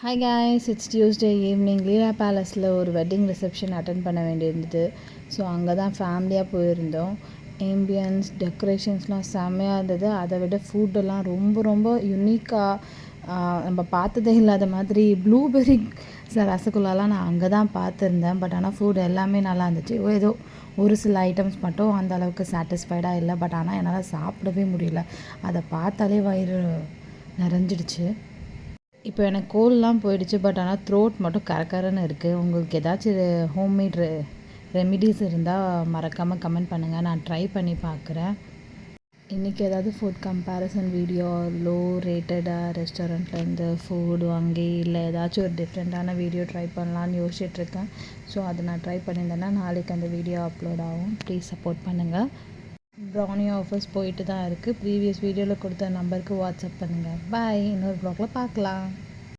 Hi guys, it's Tuesday evening Leela பேலஸில் ஒரு wedding reception attend பண்ண வேண்டியிருந்தது. ஸோ அங்கே தான் ஃபேமிலியாக போயிருந்தோம். ஆம்பியன்ஸ் டெக்கரேஷன்ஸ்லாம் செம்மையாக இருந்தது. அதை விட ஃபுட்டெல்லாம் ரொம்ப ரொம்ப யுனிக்காக நம்ம பார்த்ததே இல்லாத மாதிரி ப்ளூபெர்ரி ரசகுல்லாலாம் நான் அங்கே தான் பார்த்துருந்தேன். பட் ஆனால் ஃபுட் எல்லாமே நல்லா இருந்துச்சு. ஏதோ ஒரு சில ஐட்டம்ஸ் மட்டும் அந்த அளவுக்கு சாட்டிஸ்ஃபைடாக இல்லை. பட் ஆனால் என்னால் சாப்பிடவே முடியல. அதை பார்த்தாலே வயிறு நிறைஞ்சிடுச்சு. இப்போ எனக்கு கோல்லாம் போயிடுச்சு. பட் ஆனால் த்ரோட் மட்டும் கரகரன்னு இருக்குது. உங்களுக்கு ஏதாச்சும் ஹோம்மேட் ரெமிடிஸ் இருந்தால் மறக்காமல் கமெண்ட் பண்ணுங்கள். நான் ட்ரை பண்ணி பார்க்குறேன். இன்றைக்கி ஏதாவது ஃபுட் கம்பேரிசன் வீடியோ லோ ரேட்டடாக ரெஸ்டாரண்ட்லேருந்து ஃபுட் வாங்கி இல்லை ஏதாச்சும் ஒரு டிஃப்ரெண்ட்டான வீடியோ ட்ரை பண்ணலான்னு யோசிச்சுட்ருக்கேன். ஸோ அதை நான் ட்ரை பண்ணியிருந்தேன்னா நாளைக்கு அந்த வீடியோ அப்லோட் ஆகும். ப்ளீஸ் சப்போர்ட் பண்ணுங்கள். ப்ரௌனி ஆஃபர்ஸ் போயிட்டு தான் இருக்குது. ப்ரீவியஸ் வீடியோவில் கொடுத்த நம்பருக்கு வாட்ஸ்அப் பண்ணுங்கள். பாய். இன்னொரு ப்ளாகில் பார்க்கலாம்.